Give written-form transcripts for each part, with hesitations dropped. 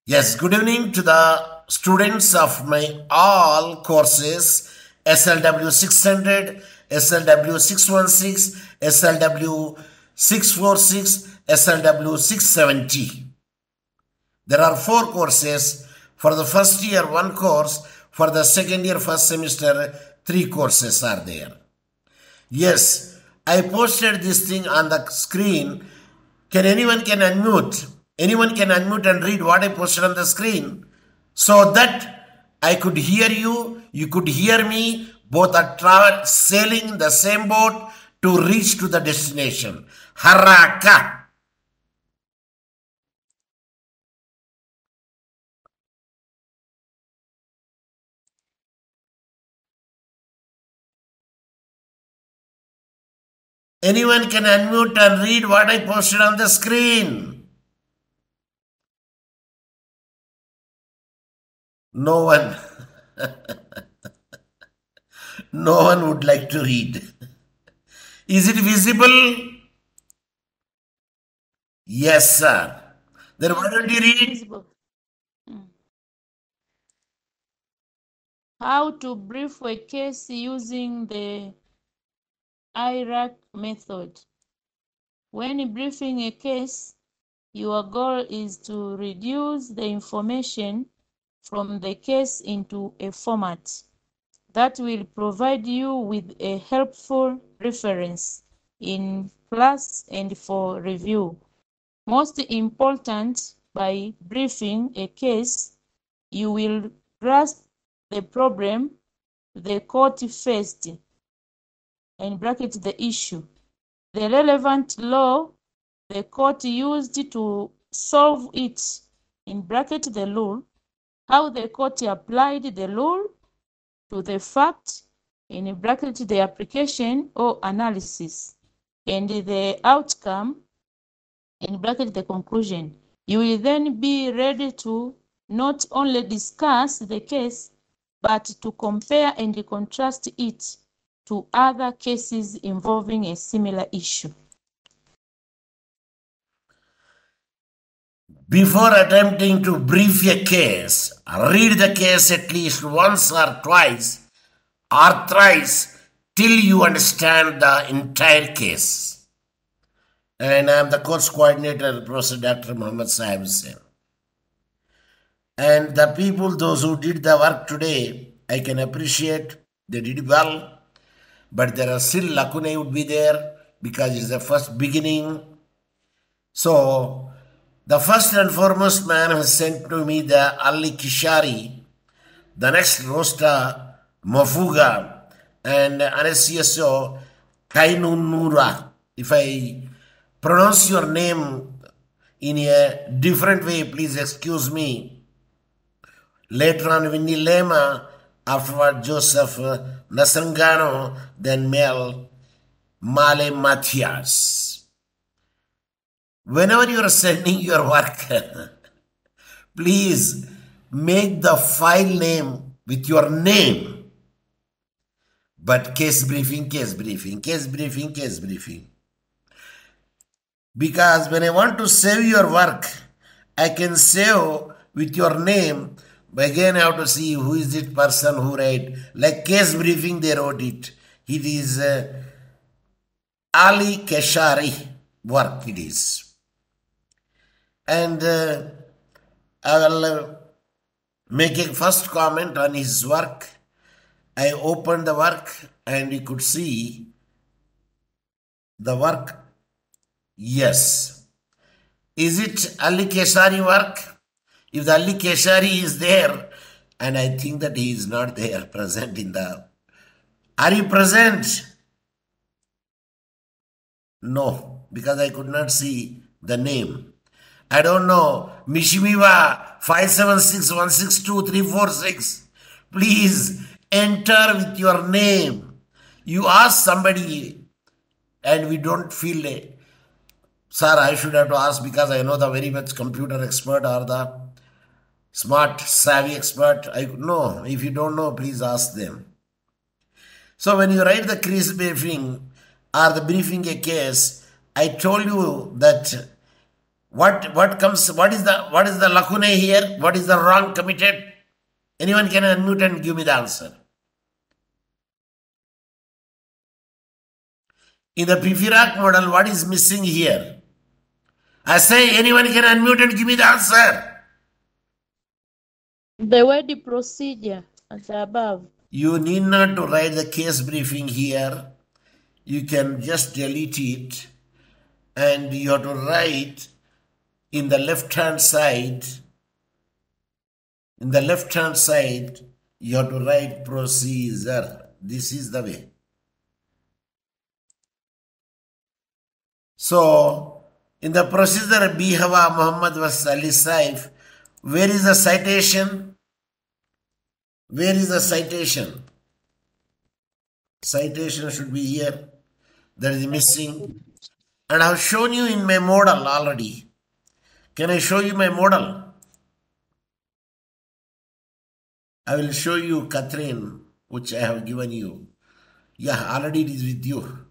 Yes, good evening to the students of my all courses, SLW 600, SLW 616, SLW 646, SLW 670. There are 4 courses. For the first year, 1 course. For the second year, first semester, 3 courses are there. Yes, I posted this thing on the screen. Anyone can unmute? Anyone can unmute and read what I posted on the screen so that I could hear you, you could hear me, both are sailing the same boat to reach to the destination. Haraka. Anyone can unmute and read what I posted on the screen. No one. No one would like to read. Is it visible? Yes, sir. Then why don't you read? How to brief a case using the FIRAC method. When briefing a case, your goal is to reduce the information from the case into a format that will provide you with a helpful reference in class and for review. Most important, by briefing a case, you will grasp the problem the court faced, in brackets the issue, the relevant law the court used to solve it, in bracket the law, how the court applied the law to the fact, in bracket the application or analysis, and the outcome, in bracket the conclusion. You will then be ready to not only discuss the case, but to compare and contrast it to other cases involving a similar issue. Before attempting to brief a case, read the case at least once or twice or thrice till you understand the entire case. And I am the course coordinator, Professor Dr. Mohammed Saheb Hussain. And the people, those who did the work today, I can appreciate, they did well, but there are still lacunae would be there because it's the first beginning. So, the first and foremost man has sent to me the Ali Kishari, the next Rosta Mafuga, and Anasio Kainunura. If I pronounce your name in a different way, please excuse me. Later on, Winnie Lema, afterward Joseph Nasangano, then Mel Male Matthias. Whenever you are sending your work, please make the file name with your name. But case briefing, case briefing, case briefing, case briefing. Because when I want to save your work, I can save with your name. But again, I have to see who is this person who write. Like case briefing, they wrote it. It is Ali Keshari work it is. And I will make a first comment on his work. I opened the work and you could see the work. Yes. Is it Ali Keshari work? If the Ali Keshari is there, and I think that he is not there present in the... Are you present? No, because I could not see the name. I don't know. Mishimiwa 576162346. Please enter with your name. You ask somebody and we don't feel it. Sir, I should have to ask because I know the very much computer expert or the smart savvy expert. No, if you don't know, please ask them. So when you write the case briefing or the briefing a case, I told you that What is the lacunae here? What is the wrong committed? Anyone can unmute and give me the answer. In the PIFIRAC model, what is missing here? I say anyone can unmute and give me the answer. The word procedure at the above. You need not to write the case briefing here. You can just delete it, and you have to write in the left-hand side. In the left-hand side, you have to write procedure. This is the way. So, in the procedure, Bihava Mohammed Saheb, where is the citation? Where is the citation? Citation should be here. That is missing. And I have shown you in my model already. Can I show you my model? I will show you, Catherine, which I have given you. Yeah, already it is with you.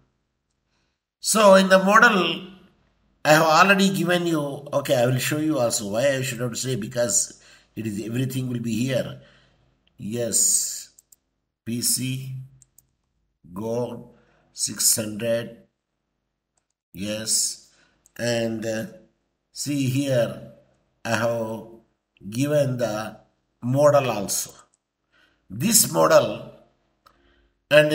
So in the model, I have already given you. Okay, I will show you also. Why I should not say, because it is everything will be here. Yes, PC, Go, 600. Yes, and see here, I have given the model also. This model, and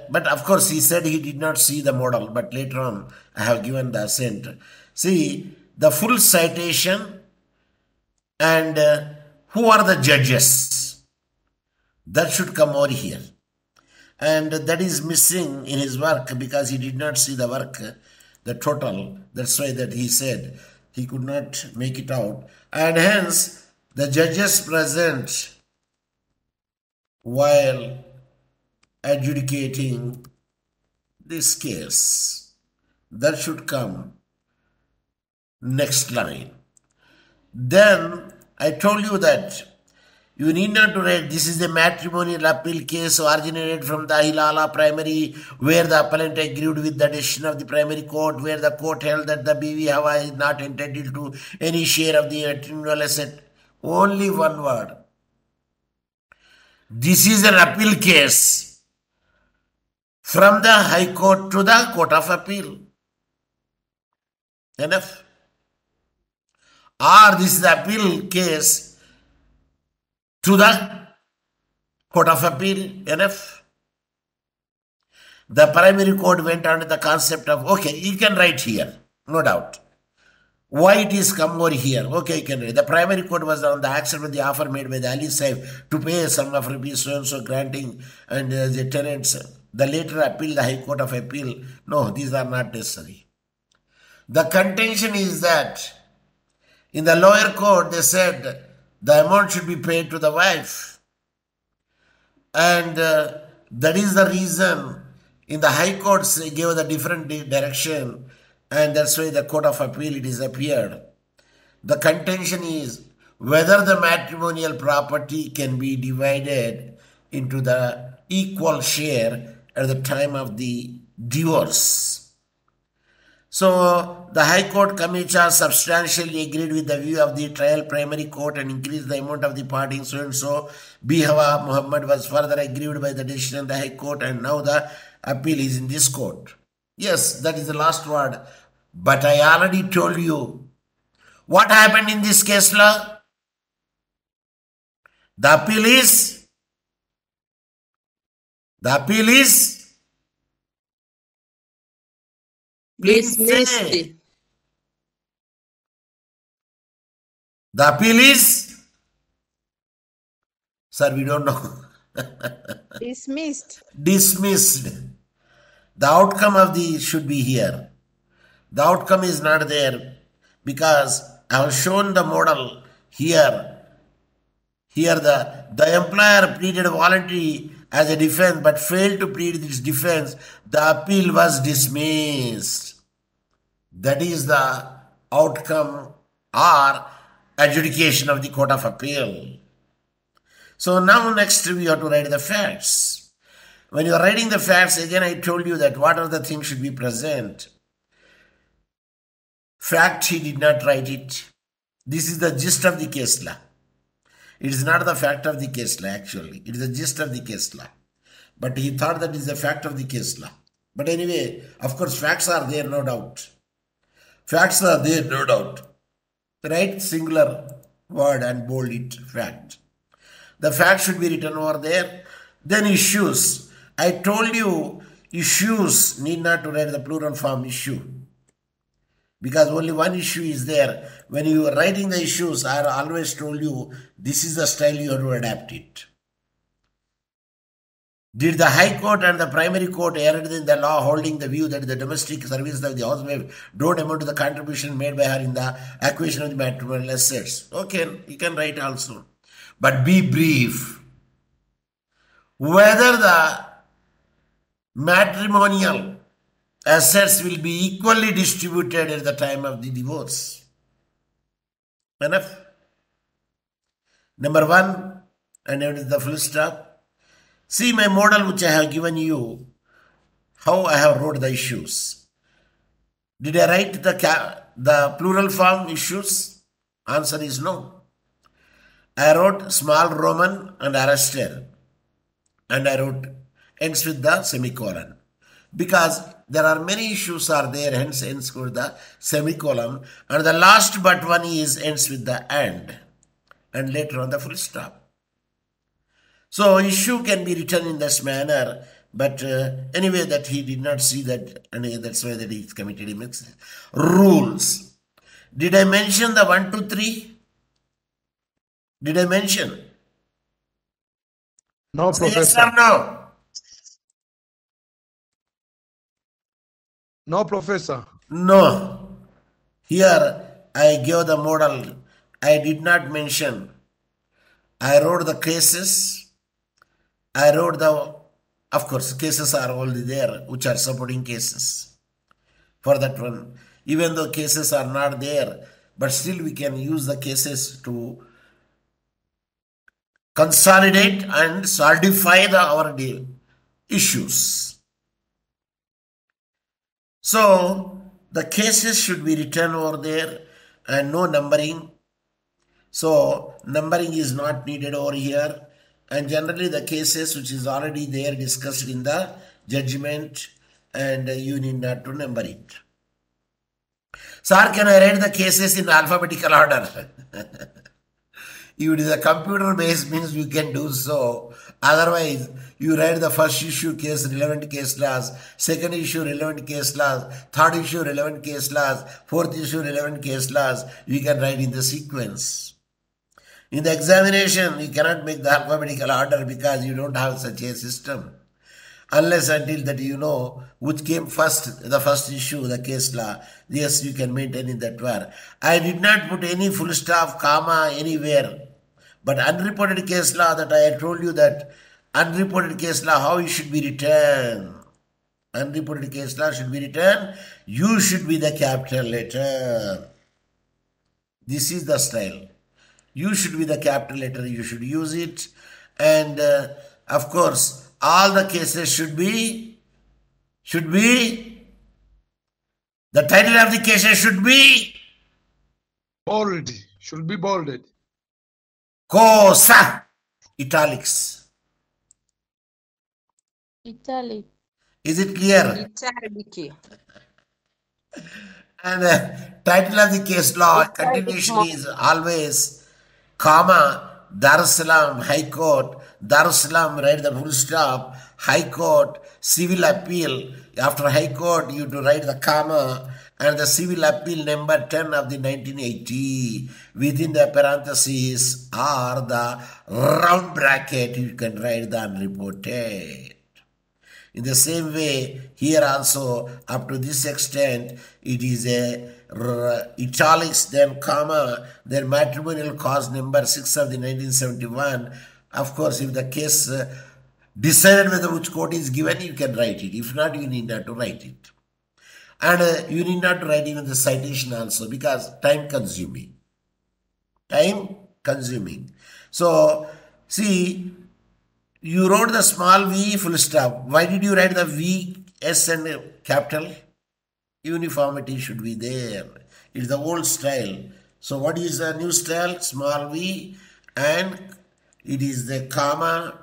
but of course he said he did not see the model, but later on I have given the assent. See the full citation and who are the judges. That should come over here. And that is missing in his work because he did not see the work, the total. That's why that he said he could not make it out. And hence the judges present while adjudicating this case. That should come next line. Then I told you that you need not to write, this is the matrimonial appeal case originated from the Hilala primary, where the appellant agreed with the decision of the primary court, where the court held that the BV Hawa is not entitled to any share of the matrimonial asset. Only one word. This is an appeal case from the High Court to the Court of Appeal. Enough. Or this is the appeal case to the Court of Appeal. Enough. The primary court went on to the concept of, okay, you can write here, no doubt. Why it is come over here? Okay, you can write. The primary court was on the accept of the offer made by the Ali Sahib to pay a sum of rupees so granting and the tenants. The later appeal, the High Court of Appeal. No, these are not necessary. The contention is that in the lower court they said the amount should be paid to the wife. And that is the reason in the High Courts they gave the different direction, and that's why the Court of Appeal it disappeared. The contention is whether the matrimonial property can be divided into the equal share at the time of the divorce. So the High Court Commissioner substantially agreed with the view of the trial primary court and increased the amount of the parting so and so. Bihava Muhammad was further aggrieved by the decision of the High Court, and now the appeal is in this court. Yes, that is the last word. But I already told you what happened in this case law. The appeal is dismissed. The appeal is, sir, we don't know. Dismissed. Dismissed. The outcome of the should be here. The outcome is not there because I have shown the model here. Here the employer pleaded voluntary as a defense but failed to plead its defense. The appeal was dismissed. That is the outcome or adjudication of the Court of Appeal. So now next we have to write the facts. When you are writing the facts, again I told you that what are the things should be present. fact he did not write it. This is the gist of the case law. It is not the fact of the case law actually. It is the gist of the case law. But he thought that is the fact of the case law. But anyway, of course, facts are there, no doubt. Facts are there, no doubt. Write singular word and bold it, fact. The fact should be written over there. Then issues. I told you issues need not to write the plural form issue. Because only one issue is there. When you are writing the issues, I always told you this is the style you have to adapt it. Did the High Court and the Primary Court erred in the law holding the view that the domestic services of the housewife don't amount to the contribution made by her in the acquisition of the matrimonial assets? Okay, you can write also. But be brief. Whether the matrimonial assets will be equally distributed at the time of the divorce. Enough? Number one, and it is the full stop. See my model which I have given you, how I have wrote the issues. Did I write the plural form issues? Answer is no. I wrote small Roman and arrested. And I wrote ends with the semicolon. Because there are many issues are there, hence ends with the semicolon. And the last but one is ends with the and. And later on the full stop. So issue can be written in this manner, but anyway that he did not see that, and that's why that he committed a mistake. Rules. Did I mention the 1, 2, 3? Did I mention? No, Say Professor. yes or no? No, Professor. No. Here I gave the model. I did not mention. I wrote the cases. I wrote of course, cases are already there, which are supporting cases for that one. Even though cases are not there, but still we can use the cases to consolidate and solidify our issues. So, the cases should be written over there and no numbering. So, numbering is not needed over here. And generally the cases which is already there discussed in the judgment, and you need not to number it. Sir, can I write the cases in alphabetical order? If it is a computer based means you can do so. Otherwise, you write the first issue case, relevant case laws, second issue, relevant case laws, third issue, relevant case laws, fourth issue, relevant case laws. You can write in the sequence. In the examination, you cannot make the alphabetical order because you don't have such a system. Unless until that you know which came first, the first issue, the case law. Yes, you can maintain in that way. I did not put any full stop, comma anywhere. But unreported case law, that I told you that unreported case law, how it should be written. Unreported case law should be written. You should be the capital letter. This is the style. You should be the capital letter, you should use it. And of course, all the cases should be, the title of the cases should be Bold. Should be bolded. Cosa, italics. Italic. Is it clear? Italic. And title of the case law continuation is always comma, Dar es Salaam High Court, Dar es Salaam, write the full stop, High Court, Civil Appeal. After High Court, you have to write the comma, and the Civil Appeal number 10 of the 1980. Within the parentheses or the round bracket, you can write the unreported. In the same way, here also, up to this extent, it is a italics, then comma, then matrimonial cause number 6 of the 1971. Of course, if the case decided whether which court is given, you can write it. If not, you need not to write it. And you need not to write even the citation also, because time consuming. Time consuming. So, see, you wrote the small v full stop. Why did you write the v, s and capital? Uniformity should be there. It is the old style. So what is the new style? Small v, and it is the comma,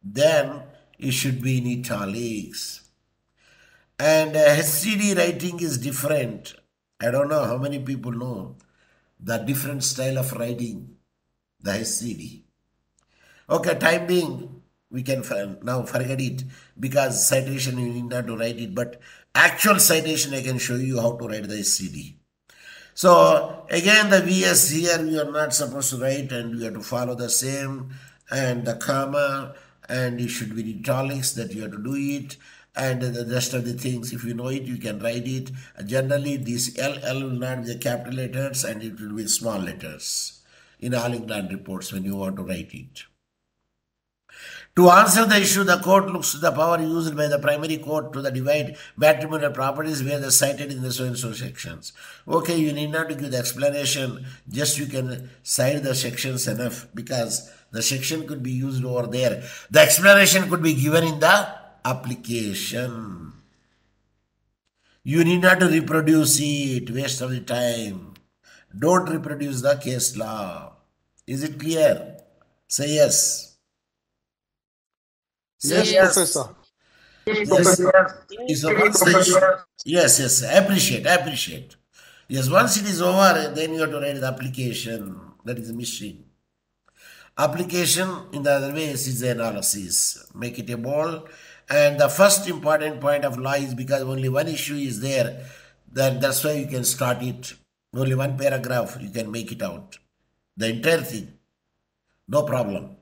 then it should be in italics. And HCD writing is different. I don't know how many people know the different style of writing, the HCD. Okay, time being, we can now forget it, because citation you need not to write it, but actual citation I can show you how to write the HCD. So again, the VS here we are not supposed to write, and we have to follow the same, and the comma, and it should be in italics that you have to do it, and the rest of the things, if you know it, you can write it. Generally, this LL will not be the capital letters, and it will be small letters in All England reports when you want to write it. To answer the issue, the court looks to the power used by the primary court to divide matrimonial properties where they cited in the so-and-so sections. Okay, you need not to give the explanation, just you can cite the sections enough, because the section could be used over there. The explanation could be given in the application. You need not to reproduce it, waste of the time. Don't reproduce the case law. Is it clear? Say yes. Yes, Yes. Professor. Yes, I appreciate. Yes, once it is over, then you have to write the application. That is missing. Application, in the other ways, is the analysis. Make it a bold. And the first important point of law is because only one issue is there, that's why you can start it. Only one paragraph, you can make it out. The entire thing. No problem.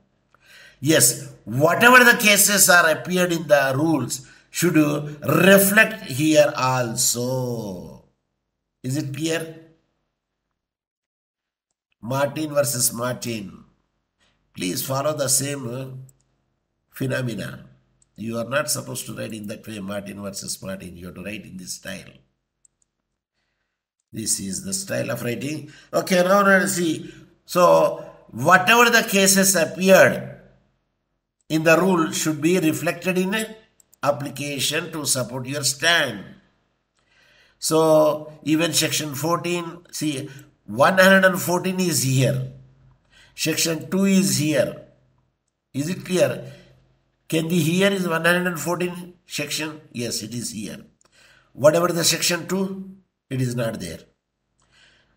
Yes, whatever the cases are appeared in the rules should reflect here also. Is it clear? Martin versus Martin. Please follow the same phenomena. You are not supposed to write in that way, Martin versus Martin. You have to write in this style. This is the style of writing. Okay, now let's see. So, whatever the cases appeared in the rule should be reflected in an application to support your stand. So, even section 14, see, 114 is here. Section 2 is here. Is it clear? Can the here is 114 section? Yes, it is here. Whatever the section 2, it is not there.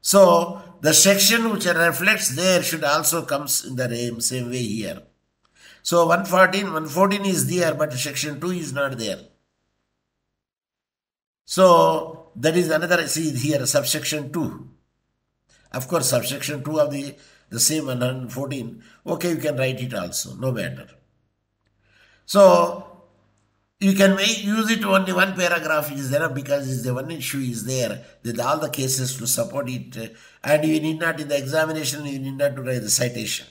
So, the section which reflects there should also come in the same way here. So, 114 is there, but section 2 is not there. So, that is another, see here, subsection 2. Of course, subsection 2 of the same 114. Okay, you can write it also, no matter. So, you can use it only one paragraph is there because the one issue is there with all the cases to support it, and you need not in the examination, you need not to write the citation.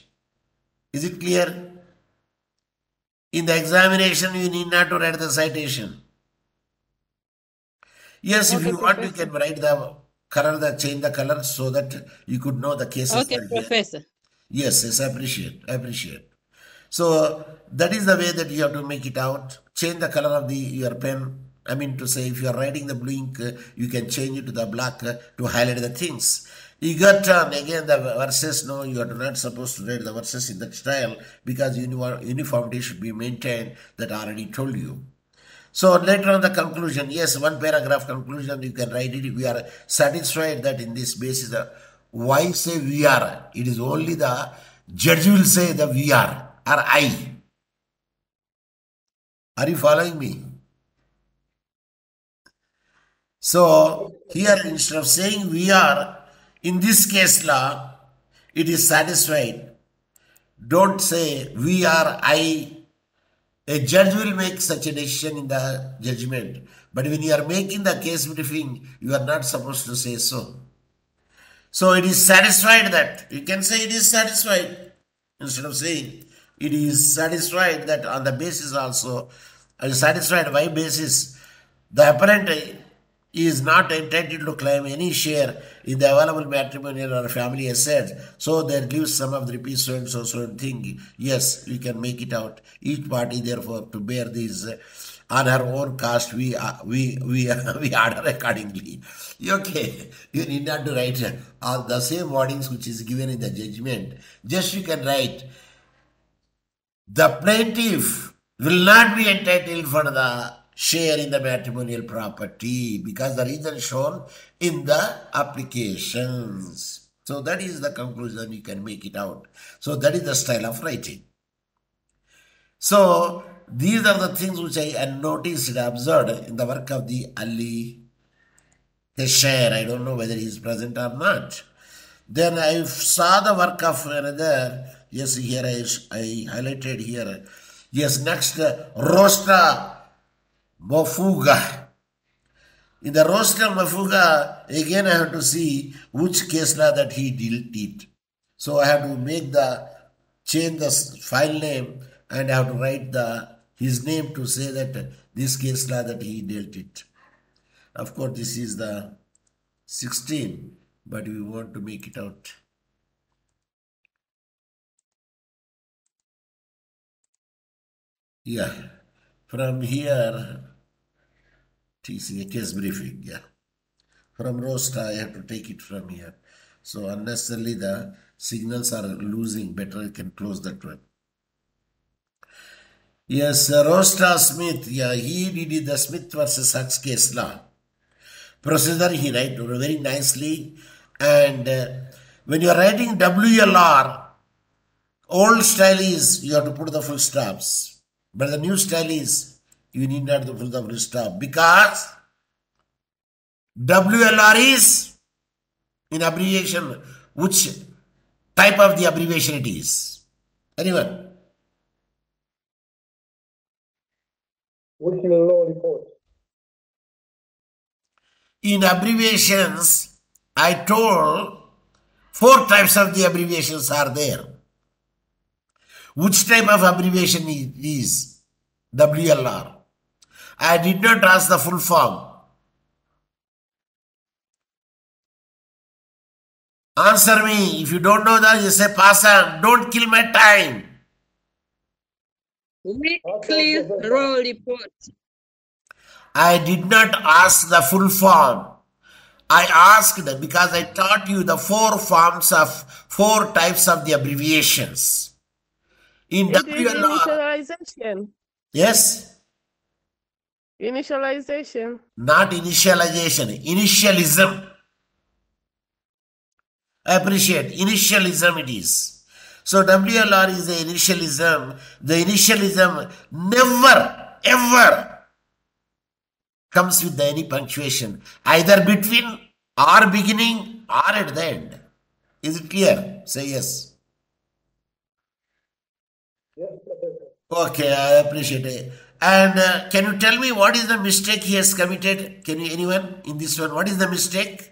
Is it clear? In the examination, you need not to write the citation. Yes, if you want, you can write the color, change the color so that you could know the cases. Okay, Professor. Yes, I appreciate. So that is the way that you have to make it out. Change the color of your pen. I mean to say, if you are writing the blue ink, you can change it to the black to highlight the things. You got again the verses. No, you are not supposed to write the verses in that style because uniformity should be maintained. That I already told you. So later on the conclusion, yes, one paragraph conclusion, you can write it if we are satisfied that in this basis, why say we are? It is only the judge will say the we are or I. Are you following me? So here instead of saying we are, in this case law, it is satisfied. Don't say we are I. A judge will make such a decision in the judgment. But when you are making the case briefing, you are not supposed to say so. So it is satisfied that, you can say it is satisfied. Instead of saying it is satisfied that on the basis also, satisfied by basis, the appellant is not entitled to claim any share in the available matrimonial or family assets. So there gives some of the rupees so and so thing. Yes, you can make it out. Each party therefore to bear these on her own cost, we order accordingly. Okay, you need not to write all the same wordings which is given in the judgment. Just you can write, the plaintiff will not be entitled for the share in the matrimonial property because the reason shown in the applications. So that is the conclusion, you can make it out. So that is the style of writing. So these are the things which I noticed and observed in the work of the Ali Hesher. I don't know whether he is present or not. Then I saw the work of another. Yes, here I highlighted here. Yes, next, Rosta Mofuga. In the Rosta Mofuga, again I have to see which case law that he dealt it. So I have to change the file name and I have to write his name to say that this case law that he dealt it. Of course, this is the 16, but we want to make it out. Yeah, from here, TC, case briefing, yeah. From roster, I have to take it from here. So unnecessarily the signals are losing. Better I can close that one. Yes, Rosta Smith, yeah, he did the Smith versus Hux case law. Procedure he write very nicely. And when you are writing WLR, old style is you have to put the full stops. But the new style is you need not to put the full stop because WLR is in abbreviation. Which type of the abbreviation it is? Anyone? Which law report? In abbreviations, I told 4 types of the abbreviations are there. Which type of abbreviation is WLR? I did not ask the full form. Answer me. If you don't know that, you say pass on. Don't kill my time. Weekly roll report. I did not ask the full form. I asked because I taught you the 4 types of the abbreviations. In It is WLR, initialization. yes? Initialization. Not initialization, initialism. I appreciate, initialism it is. So WLR is the initialism. The initialism never, ever comes with any punctuation. Either between, or beginning, or at the end. Is it clear? Say yes. Yes, Professor. Okay, I appreciate it. And can you tell me what is the mistake he has committed? Can you, anyone in this one, what is the mistake?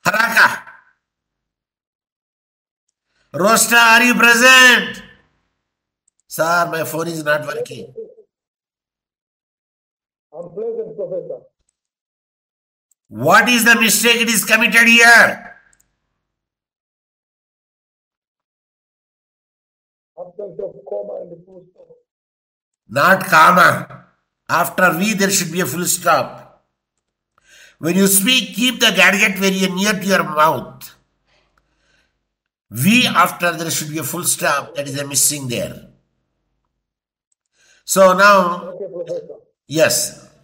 Haraka. Rosta, are you present? Sir, my phone is not working. I'm present, Professor. What is the mistake it is committed here? Absence of comma and full stop. Not comma. After V, there should be a full stop. When you speak, keep the gadget very near to your mouth. V after there should be a full stop. That is a missing there. So now, Okay, Professor.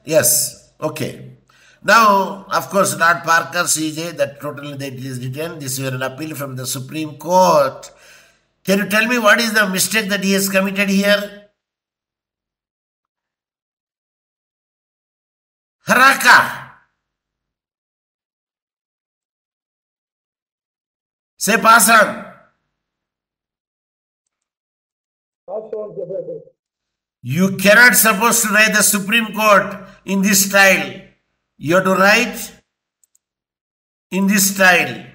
yes, okay. Now, of course, Lord Parker CJ, that totally that is written. This is an appeal from the Supreme Court. Can you tell me what is the mistake that he has committed here? Haraka. Say pass on. Pass on, Professor. You cannot supposed to write the Supreme Court in this style. You have to write in this style.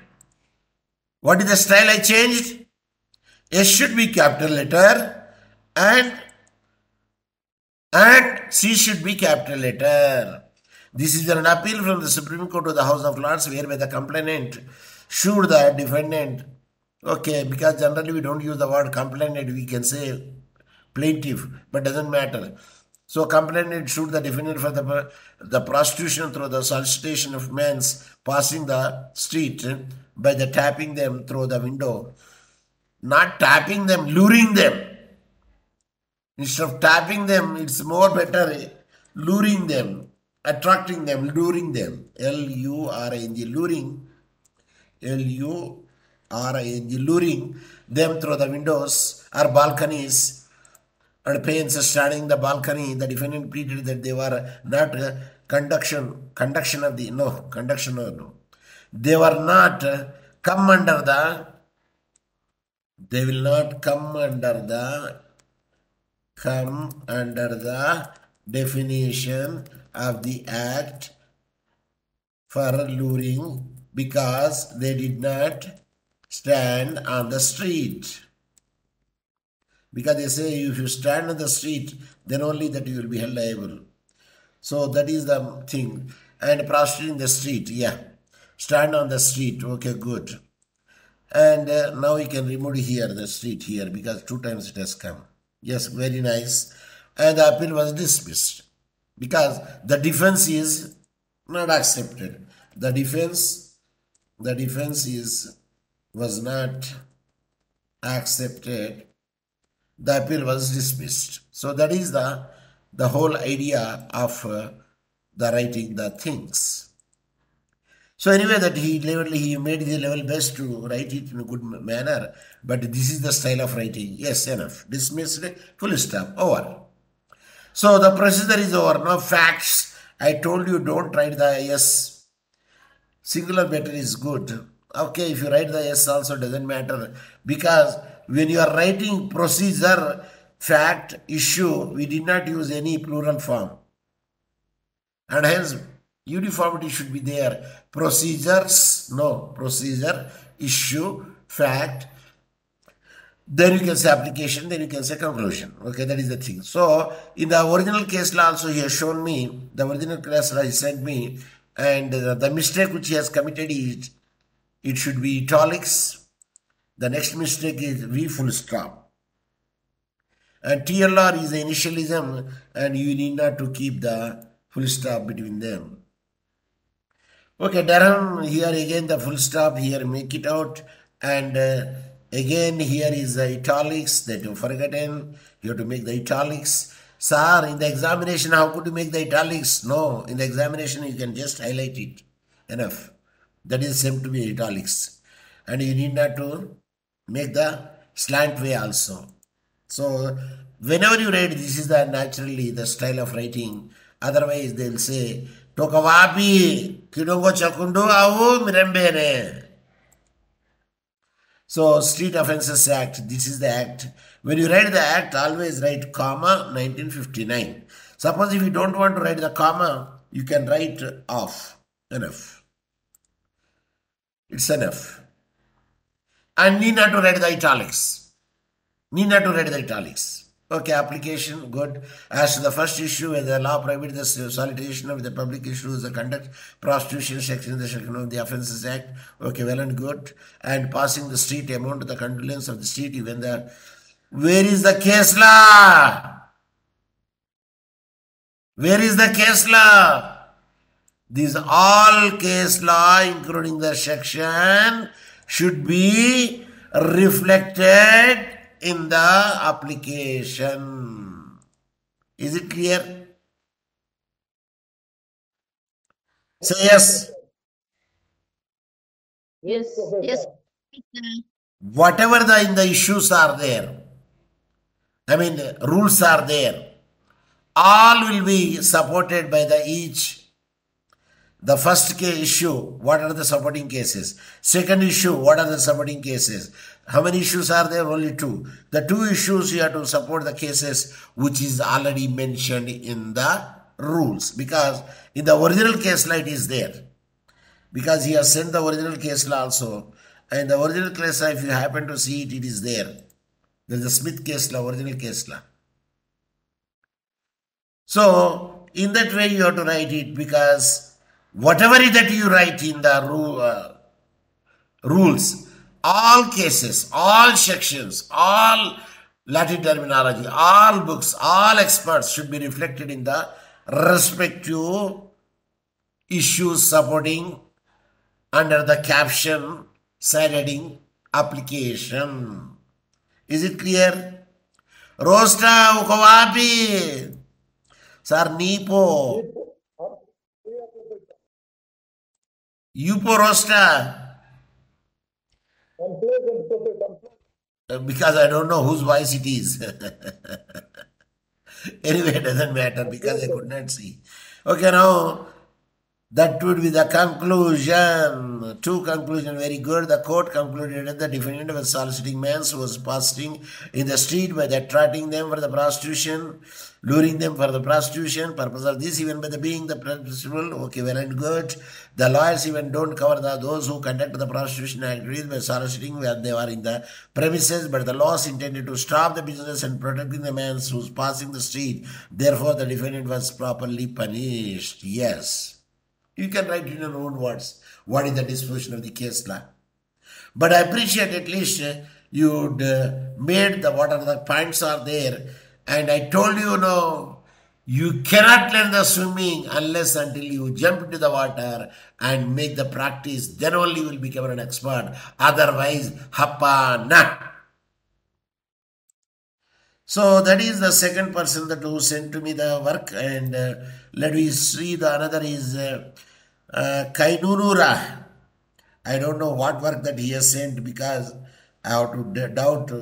What is the style I changed? S should be capital letter and C should be capital letter. This is an appeal from the Supreme Court to the House of Lords whereby the complainant sued the defendant Okay, because generally we don't use the word complainant, we can say plaintiff, but doesn't matter. So complainant should the defendant for the prostitution through the solicitation of men's passing the street by the tapping them through the window. Not tapping them, luring them. Instead of tapping them, it's more better luring them, attracting them, luring them. L-U-R-I-N-G, luring. L-U-R-I-N-G, luring them through the windows or balconies, and parents standing in the balcony. The defendant pleaded that they were not they were not come under the, they will not come under the definition of the act for luring because they did not stand on the street. Because they say if you stand on the street, then only that you will be held liable. So that is the thing. And prostituting the street, yeah. Stand on the street, okay, good. And now we can remove here, the street here, because 2 times it has come. Yes, very nice. And the appeal was dismissed because the defense is not accepted. The defense was not accepted. The appeal was dismissed. So that is the whole idea of the writing the things. So anyway, that he made his level best to write it in a good manner. But this is the style of writing. Yes, enough. Dismissed, full stop, over. So the procedure is over. Now facts. I told you don't write the yes. Singular better is good. Okay, if you write the yes also doesn't matter. Because when you are writing procedure, fact, issue, we did not use any plural form. And hence, uniformity should be there. Procedures, no. Procedure, issue, fact. Then you can say application, then you can say conclusion. Okay, that is the thing. So, in the original case law also he has shown me, the original case law he sent me, and the mistake which he has committed is, it should be italics. The next mistake is V full stop. And TLR is the initialism, and you need not to keep the full stop between them. Okay, Durham, here again the full stop, here make it out, and again here is the italics that you've forgotten, you have to make the italics. Sir, in the examination, how could you make the italics? No, in the examination you can just highlight it, enough. That is same to be italics. And you need not to make the slant way also. So, whenever you write, this is the naturally the style of writing. Otherwise, they will say, Tokawapi, Kidongo Chakundo, Awu Mirembene. So, Street Offences Act, this is the act. When you write the act, always write comma 1959. Suppose if you don't want to write the comma, you can write off. Enough. It's enough. And need not to write the italics. Need not to write the italics. Okay, application, good. As to the first issue, where the law prohibits the solicitation of the public issues, the conduct, prostitution, section of the Offences Act. Okay, well and good. And passing the street, amount to the condolence of the street, even the... Where is the case law? Where is the case law? These all case law, including the section, should be reflected in the application. Is it clear? Say yes. Yes. Yes. Whatever in the issues are there, I mean rules are there, all will be supported by the each. The first case issue, what are the supporting cases? Second issue, what are the supporting cases? How many issues are there? Only 2. The 2 issues you have to support the cases which is already mentioned in the rules. Because in the original case law it is there. Because he has sent the original case law also. And the original case law, if you happen to see it, it is there. There is the Smith case law, original case law. So, in that way you have to write it, because whatever that you write in the rules, all cases, all sections, all Latin terminology, all books, all experts should be reflected in the respective issues supporting under the caption side-heading application. Is it clear? Rosta ukawapi. Sar nipo. Yupo rosta. Unpleasant, Professor. Because I don't know whose voice it is. Anyway, it doesn't matter because I could not see. Okay, now that would be the conclusion. Two conclusion, very good. The court concluded that the defendant was soliciting men who was passing in the street by attracting them for the prostitution, luring them for the prostitution. Purpose of this, even by the being the principal, okay, well and good. The lawyers even don't cover those who conduct the prostitution activities by soliciting when they are in the premises, but the laws intended to stop the business and protecting the man who's passing the street. Therefore, the defendant was properly punished. Yes. You can write in your own words what is the disposition of the case law. But I appreciate at least you'd made the what are the points are there. And I told you, no, you cannot learn the swimming unless until you jump into the water and make the practice. Then only you will become an expert. Otherwise, happa na. So that is the second person that who sent to me the work, and let me see the another is Kainunura. I don't know what work that he has sent because I have to doubt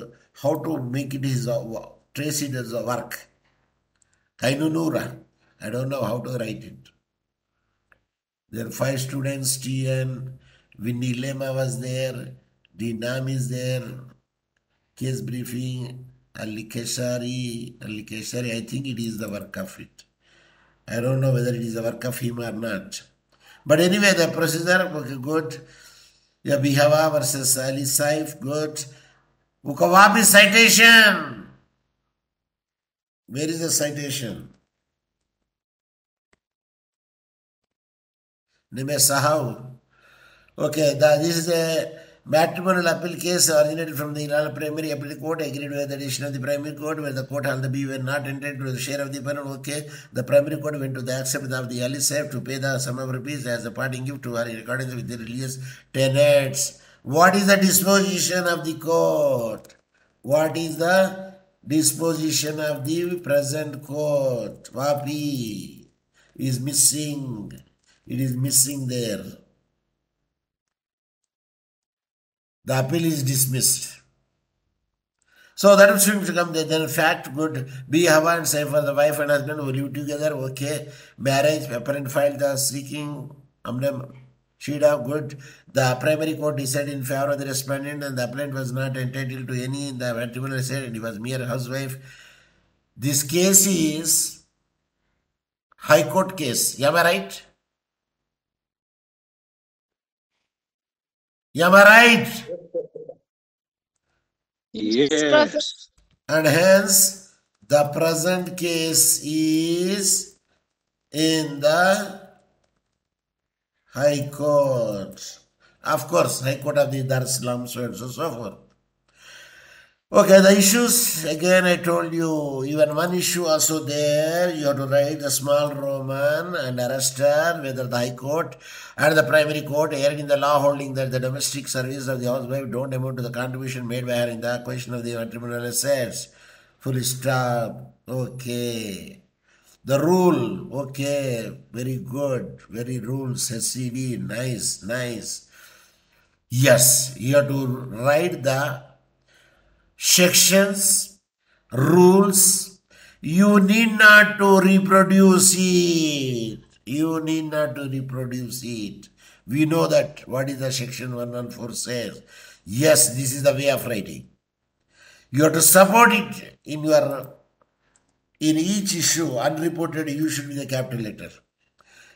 how to make it his trace it as a work. Kainunura. I don't know how to write it. There are 5 students, TN, Winnie Lema was there, Dinam is there, case briefing, Ali Keshari, I think it is the work of it. I don't know whether it is the work of him or not. But anyway, the procedure, okay, good. Yeah, Bihava versus Ali Saif, good. Ukawabi citation. Where is the citation? Name Sahau. Okay, this is a matrimonial appeal case originated from the Irala Primary Appeal Court, agreed with the decision of the Primary Court, where the court held the B were not entitled to the share of the penal. Okay, the Primary Court went to the acceptance of the Ali Saif to pay the sum of rupees as a parting gift to her in accordance with the religious tenets. What is the disposition of the court? What is the disposition of the present court? Wapi is missing. It is missing there. The appeal is dismissed. So that is going to come there. Then fact, good. Be Hava and say for the wife and husband who live together, okay. Marriage, apparent filed the seeking, Amnam, Shida, good. The primary court decided in favor of the respondent and the appellant was not entitled to any in the matrimonial side and he was mere housewife. This case is High Court case. Am I right? Am I right? Yes. And hence, the present case is in the High Court. Of course, High Court of the Dar es Salaam, so and so forth. Okay, the issues, again I told you, even one issue also there, you have to write the small Roman and arrest her, whether the High Court and the Primary Court erred in the law holding that the domestic service of the housewife don't amount to the contribution made by her in the acquisition of the matrimonial assets. Full stop. Okay. The rule. Okay. Very good. Very rules. SCD. Nice. Nice. Yes. You have to write the sections, rules. You need not to reproduce it. You need not to reproduce it. We know that what is the section 114 says. Yes, this is the way of writing. You have to support it in each issue. Unreported, you should be the capital letter.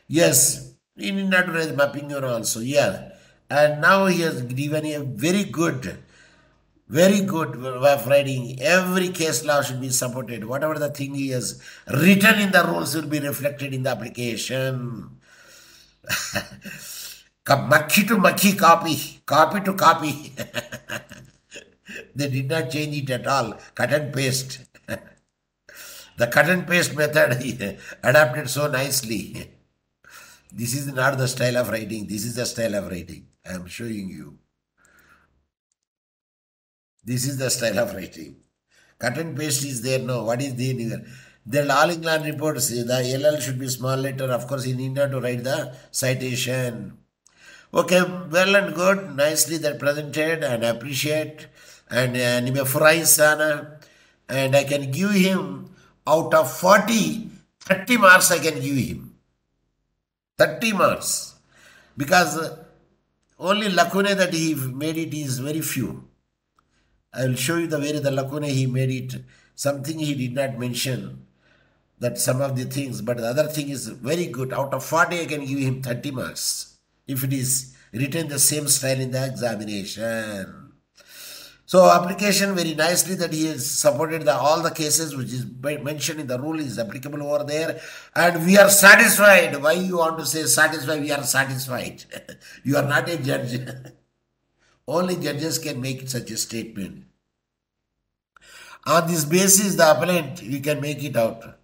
Yes, you need not to write mapping your also. Yeah. And now he has given a very good way of writing. Every case law should be supported. Whatever the thing he has written in the rules will be reflected in the application. Makhi to makhi copy. Copy to copy. They did not change it at all. Cut and paste. The cut and paste method adapted so nicely. This is not the style of writing. This is the style of writing. I am showing you. This is the style of writing. Cut and paste is there. No, what is there here? The All England reports, the LL should be small letter. Of course, you need not to write the citation. Okay, well and good. Nicely they're presented and I appreciate. And Nimefurai Sana. And I can give him out of 40, 30 marks I can give him. 30 marks. Because only lacune that he made it is very few. I will show you the way the lacune he made it. Something he did not mention. That some of the things. But the other thing is very good. Out of 40 I can give him 30 marks. If it is written the same style in the examination. So application very nicely that he has supported all the cases which is mentioned in the rule is applicable over there. And we are satisfied. Why you want to say satisfied? We are satisfied. You are not a judge. Only judges can make such a statement. On this basis, the appellant, you can make it out.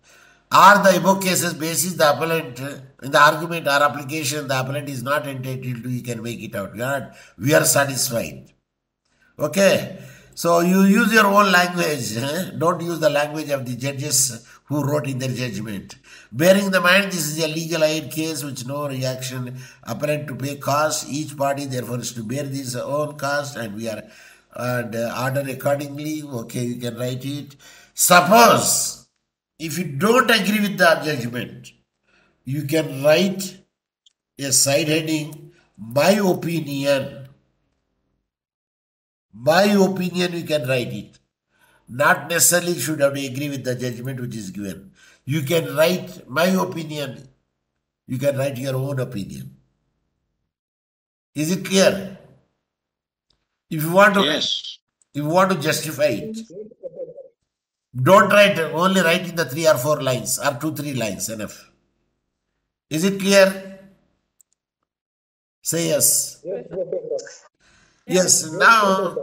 Are the above cases basis the appellant in the argument or application the appellant is not entitled to, you can make it out. We are satisfied. Okay. So you use your own language. Don't use the language of the judges who wrote in their judgment. Bearing in mind this is a legal aid case which no reaction appellant to pay cost. Each party therefore is to bear this own cost and we are order accordingly. Okay, you can write it. Suppose if you don't agree with the judgment, you can write a side heading, my opinion. My opinion, you can write it. Not necessarily should have to agree with the judgment which is given. You can write my opinion. You can write your own opinion. Is it clear? If you want to, Yes. if you want to justify it, don't write, only write in the 3 or 4 lines or 2-3 lines, enough. Is it clear? Say yes. Yes, now,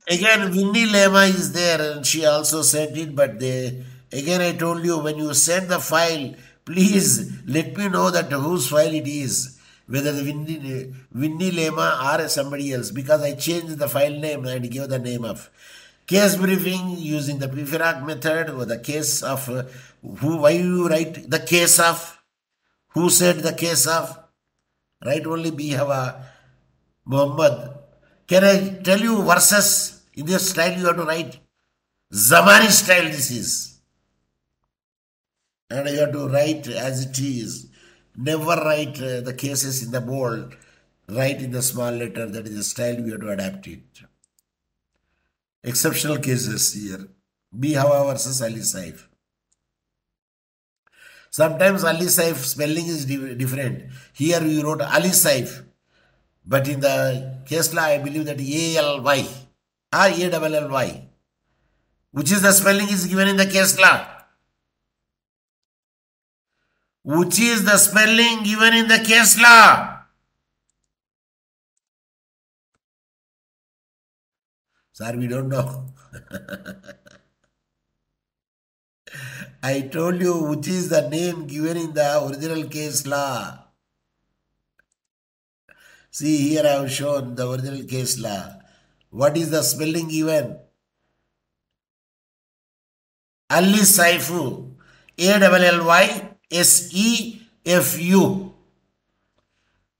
again, Winnie Lema is there and she also sent it, but again I told you, when you send the file, please let me know that whose file it is, whether the Winnie Lema or somebody else, because I changed the file name and gave the name of case briefing using the PIFIRAC method or the case of why you write the case of, who said the case of, write only Bihava Muhammad. Can I tell you verses in this style you have to write? Zamani style this is. And you have to write as it is. Never write the cases in the bold. Write in the small letter. That is the style we have to adapt it. Exceptional cases here. Bihava versus Ali Saif. Sometimes Ali Saif spelling is different. Here we wrote Ali Saif. But in the case law, I believe that A-L-Y or A-L-L-Y, which is the spelling is given in the case law. Which is the spelling given in the case law? Sir, we don't know. I told you which is the name given in the original case law. See, here I have shown the original case law. What is the spelling given? Ali Saifu. A-L-L-Y-S-E-F-U.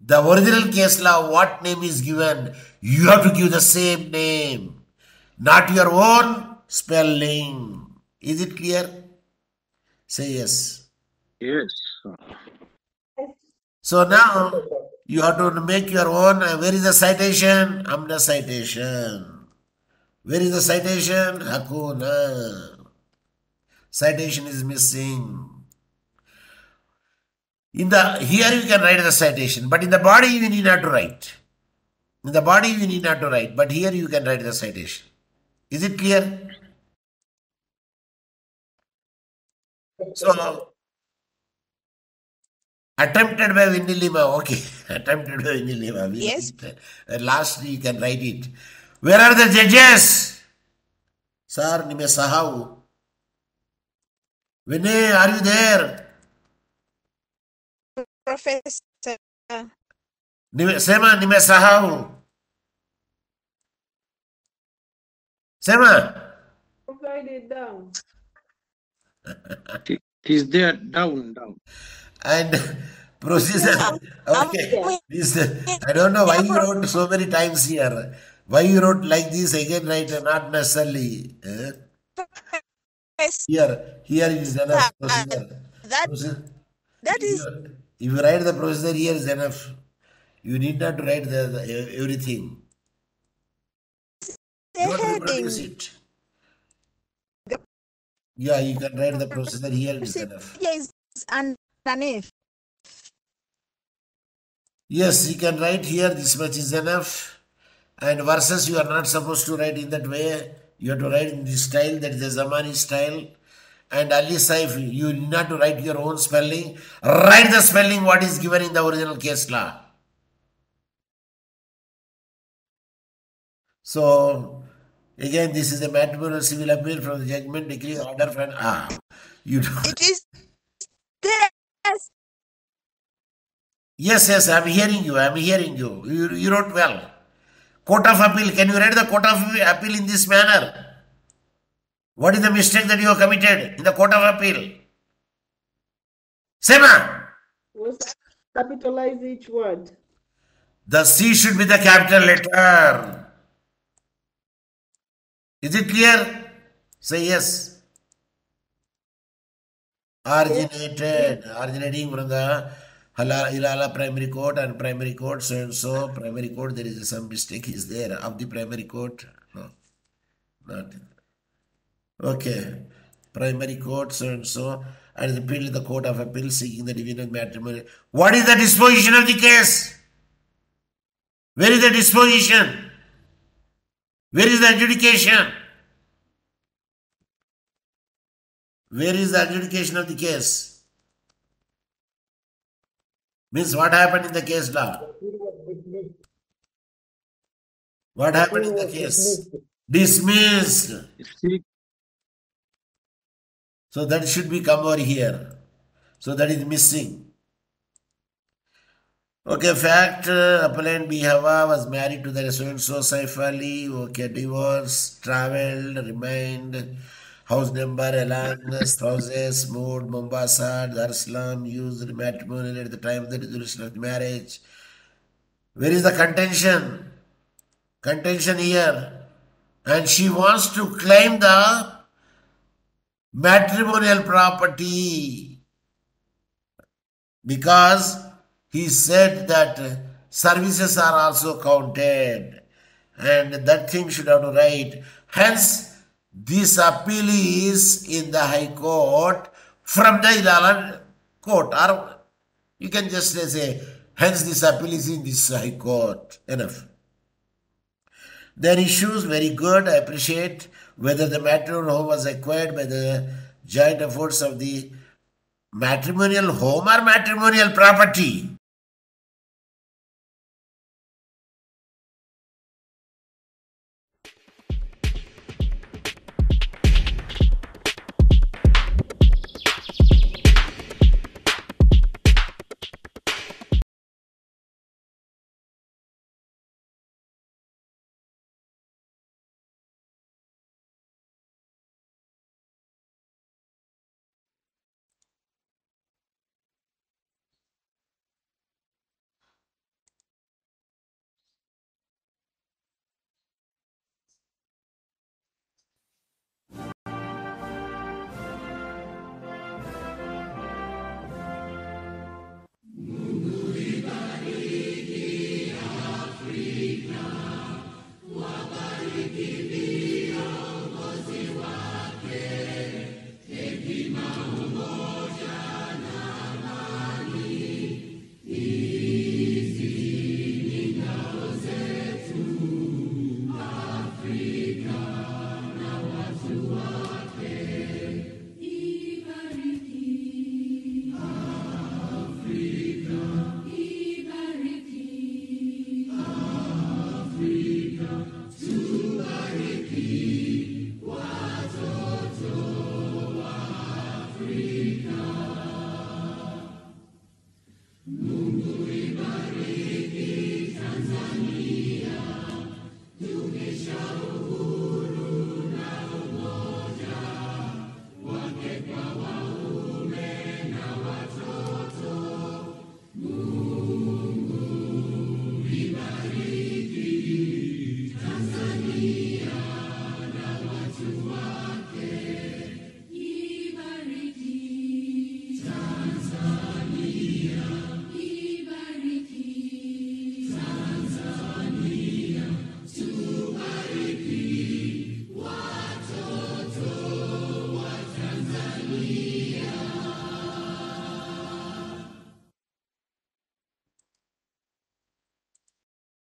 The original case law, what name is given? You have to give the same name. Not your own spelling. Is it clear? Say yes. Yes. So now, you have to make your own. Where is the citation? Amna citation. Where is the citation? Hakuna. Citation is missing. Here you can write the citation, but in the body you need not to write. In the body you need not to write, but here you can write the citation. Is it clear? So Attempted by Winnie Lima. Okay. Attempted by Winnie Lima. Yes. Last you can write it. Where are the judges? Sir, nime sahav. Vinay, are you there? Professor. Sema, nime sahav. Sema. Write it down. He's there, down. And procedure. Okay. This, I don't know why you wrote so many times here. Why you wrote like this again, right? Not necessarily. Here is enough procedure. That is. If you write the procedure, here is enough. You need not to write the everything. Don't reproduce it. Yeah, you can write the procedure here, it is enough. Yes, underneath. Yes, you can write here, this much is enough. And verses you are not supposed to write in that way. You have to write in this style, that is the Zamani style. And Ali Saif, you need not to write your own spelling. Write the spelling what is given in the original case law. So, again, this is a matrimonial civil appeal from the judgment decree order from you do. It is there. Yes, I am hearing you. You wrote well. Court of appeal. Can you write the court of appeal in this manner? What is the mistake that you have committed in the court of appeal? Sema. Capitalize each word. The C should be the capital letter. Is it clear? Say yes. Originating from the Ilala primary court and primary court, so and so. Primary court, there is some mistake is there of the primary court. No, not. Okay. Primary court, so and so. And appeal to the court of appeal seeking the division of matrimony. What is the disposition of the case? Where is the disposition? Where is the adjudication? Where is the adjudication of the case? Means what happened in the case law? What happened in the case? Dismissed. So that should be come over here. So that is missing. Okay, fact, appellant Bihava was married to the so-and-so Saif Ali. Okay, divorce, traveled, remained, house number, Elan, spouses, moved, Mombasa, Dar es Salaam, used matrimonial at the time of the resolution of the marriage. Where is the contention? Contention here. And she wants to claim the matrimonial property because he said that services are also counted and that thing should have to write. Hence, this appeal is in the High Court from the Ilala Court. Or you can just say, hence this appeal is in this High Court. Enough. Their issues, very good, I appreciate. Whether the matrimonial home was acquired by the joint efforts of the matrimonial home or matrimonial property.